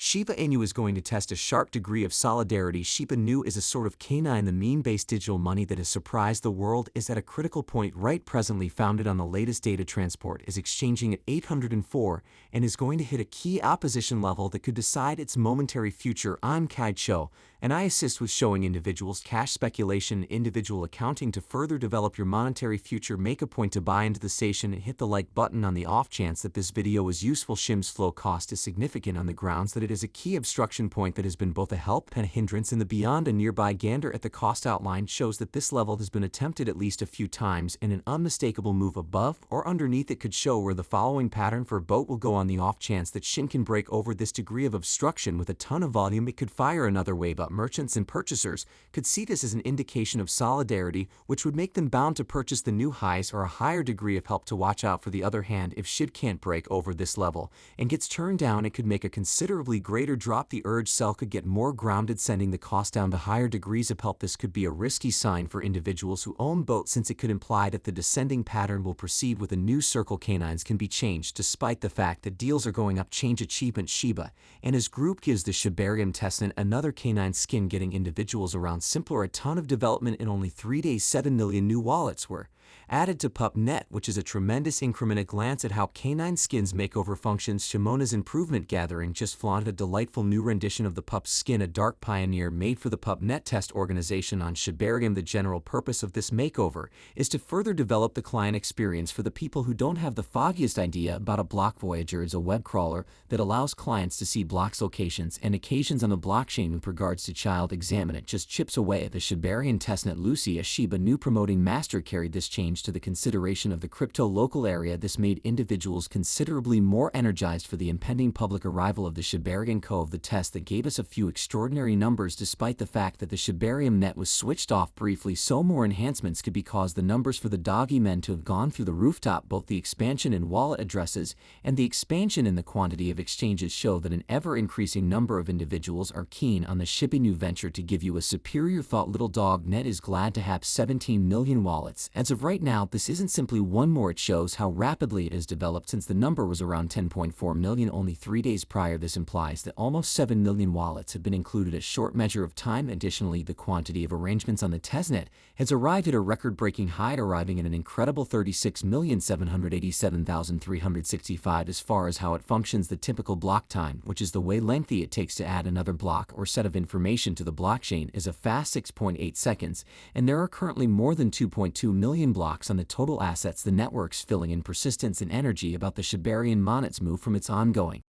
Shiba Inu is going to test a sharp degree of solidarity. Shiba Inu is a sort of canine. The meme-based digital money that has surprised the world is at a critical point right presently. Founded on the latest data transport, is exchanging at 804 and is going to hit a key opposition level that could decide its momentary future. I'm Kai Cho, and I assist with showing individuals cash speculation and individual accounting to further develop your monetary future. Make a point to buy into the station and hit the like button on the off chance that this video is useful. Shib's flow cost is significant on the grounds that it is a key obstruction point that has been both a help and a hindrance in the beyond. A nearby gander at the cost outline shows that this level has been attempted at least a few times, and an unmistakable move above or underneath it could show where the following pattern for a boat will go. On the off chance that Shin can break over this degree of obstruction with a ton of volume, it could fire another wave up. Merchants and purchasers could see this as an indication of solidarity, which would make them bound to purchase the new highs or a higher degree of help to watch out. For the other hand, if Shib can't break over this level and gets turned down, it could make a considerably greater drop. The urge sell could get more grounded, sending the cost down to higher degrees of help. This could be a risky sign for individuals who own boats, since it could imply that the descending pattern will proceed with a new circle. Canines can be changed despite the fact that deals are going up. Change achievement. Shiba and his group gives the Shibarium testnet another canine skin, getting individuals around simpler. A ton of development in only 3 days. 7 million new wallets were added to PupNet, which is a tremendous increment. A glance at how canine skins makeover functions. Shimona's improvement gathering just flaunted a delightful new rendition of the pup skin, a dark pioneer made for the PupNet test organization on Shibarium. The general purpose of this makeover is to further develop the client experience for the people who don't have the foggiest idea about a block. Voyager is a web crawler that allows clients to see blocks, locations, and occasions on the blockchain. With regards to child, examine it just chips away at the Shibarium testnet. Lucy, a Shiba Inu promoting master, carried this change to the consideration of the crypto local area. This made individuals considerably more energized for the impending public arrival of the Shibarium Cove, the test that gave us a few extraordinary numbers despite the fact that the Shibarium net was switched off briefly. So more enhancements could be caused the numbers for the doggy men to have gone through the rooftop. Both the expansion in wallet addresses and the expansion in the quantity of exchanges show that an ever-increasing number of individuals are keen on the Shiba Inu venture. To give you a superior thought, Little Dog Net is glad to have 17 million wallets. As of right now, this isn't simply one more, it shows how rapidly it has developed since the number was around 10.4 million only 3 days prior. This implies that almost 7 million wallets have been included a short measure of time. Additionally, the quantity of arrangements on the testnet has arrived at a record-breaking high, arriving at an incredible 36,787,365. As far as how it functions, the typical block time, which is the way lengthy it takes to add another block or set of information to the blockchain, is a fast 6.8 seconds, and there are currently more than 2.2 million blocks on the total assets. The network's filling in persistence and energy about the Shibarium monet's move from its ongoing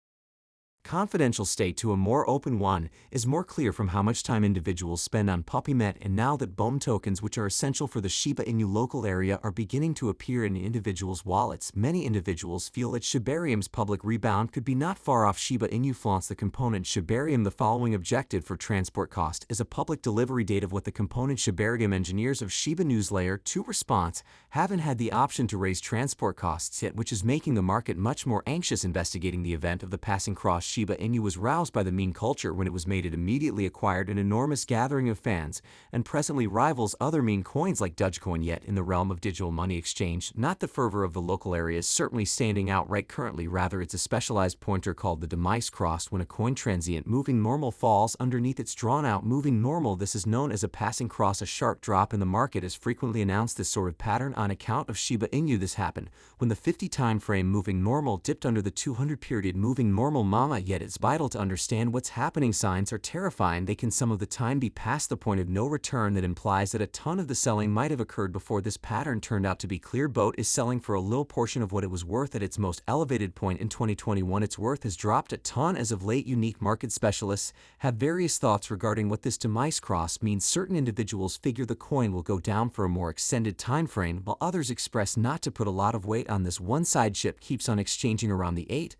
confidential state to a more open one is more clear from how much time individuals spend on PuppyMet. And now that BOM tokens, which are essential for the Shiba Inu local area, are beginning to appear in individuals' wallets, many individuals feel that Shibarium's public rebound could be not far off. Shiba Inu flaunts the component Shibarium. The following objective for transport cost is a public delivery date of what the component Shibarium engineers of Shiba Inu's Layer 2 response haven't had the option to raise transport costs yet, which is making the market much more anxious. Investigating the event of the passing cross, Shiba Inu was roused by the meme culture when it was made. It immediately acquired an enormous gathering of fans and presently rivals other meme coins like dogecoin. Yet in the realm of digital money exchange, not the fervor of the local area is certainly standing out right currently. Rather, it's a specialized pointer called the demise crossed. When a coin transient moving normal falls underneath its drawn out moving normal, this is known as a passing cross. A sharp drop in the market is frequently announced this sort of pattern on account of Shiba Inu. This happened when the 50 time frame moving normal dipped under the 200 period moving normal. Yet it's vital to understand what's happening. Signs are terrifying. They can some of the time be past the point of no return. That implies that a ton of the selling might have occurred before this pattern turned out to be clear. Boat is selling for a little portion of what it was worth at its most elevated point in 2021. Its worth has dropped a ton as of late. Unique market specialists have various thoughts regarding what this demise cross means. Certain individuals figure the coin will go down for a more extended time frame, while others express not to put a lot of weight on this. One side ship keeps on exchanging around the 8,000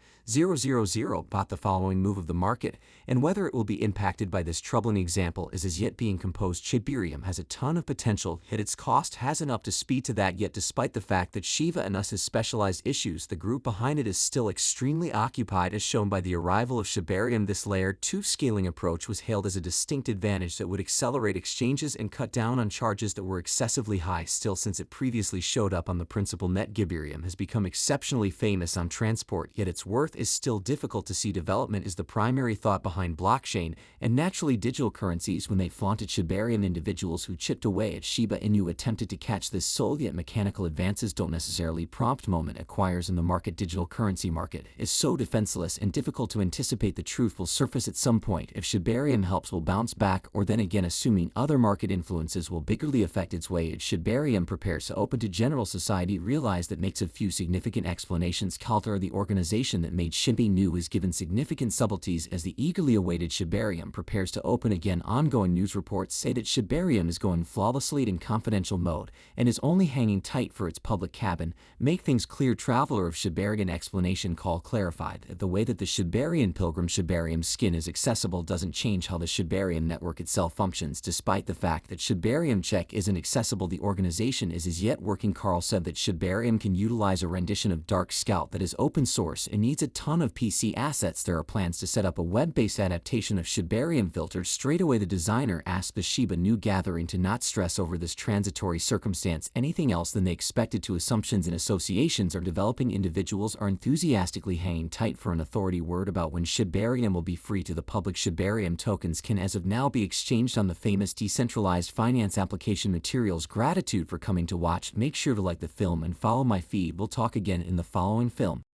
bought the following move of the market, and whether it will be impacted by this troubling example is as yet being composed. Shibarium has a ton of potential, yet its cost hasn't up to speed to that yet. Despite the fact that Shiba Inu has specialized issues, the group behind it is still extremely occupied, as shown by the arrival of Shibarium. This Layer 2 scaling approach was hailed as a distinct advantage that would accelerate exchanges and cut down on charges that were excessively high. Still, since it previously showed up on the principal net, Shibarium has become exceptionally famous on transport, yet its worth is still difficult to see. development is the primary thought behind blockchain, and naturally digital currencies when they flaunted Shibarium. Individuals who chipped away at Shiba Inu attempted to catch this soul, yet mechanical advances don't necessarily prompt moment acquires in the market. Digital currency market is so defenseless and difficult to anticipate. The truth will surface at some point. If Shibarium helps, will bounce back, or then again assuming other market influences will bigly affect its way. As Shibarium prepares to open to general society, realize that makes a few significant explanations. Calter, the organization that made Shiba Inu, is given significant subtleties as the eagerly awaited Shibarium prepares to open again. Ongoing news reports say that Shibarium is going flawlessly in confidential mode and is only hanging tight for its public cabin. Make things clear. Traveler of Shibarium explanation call clarified that the way that the Shibarium pilgrim Shibarium skin is accessible doesn't change how the Shibarium network itself functions. Despite the fact that Shibarium check isn't accessible, the organization is as yet working. Carl said that Shibarium can utilize a rendition of Dark Scout that is open source and needs a ton of PC assets. There are plans to set up a web-based adaptation of Shibarium filters. Straight away the designer asked the Shiba Inu gathering to not stress over this transitory circumstance anything else than they expected to. Assumptions and associations are developing. Individuals are enthusiastically hanging tight for an authority word about when Shibarium will be free to the public. Shibarium tokens can as of now be exchanged on the famous decentralized finance application Materials. Gratitude for coming to watch. Make sure to like the film and follow my feed. We'll talk again in the following film.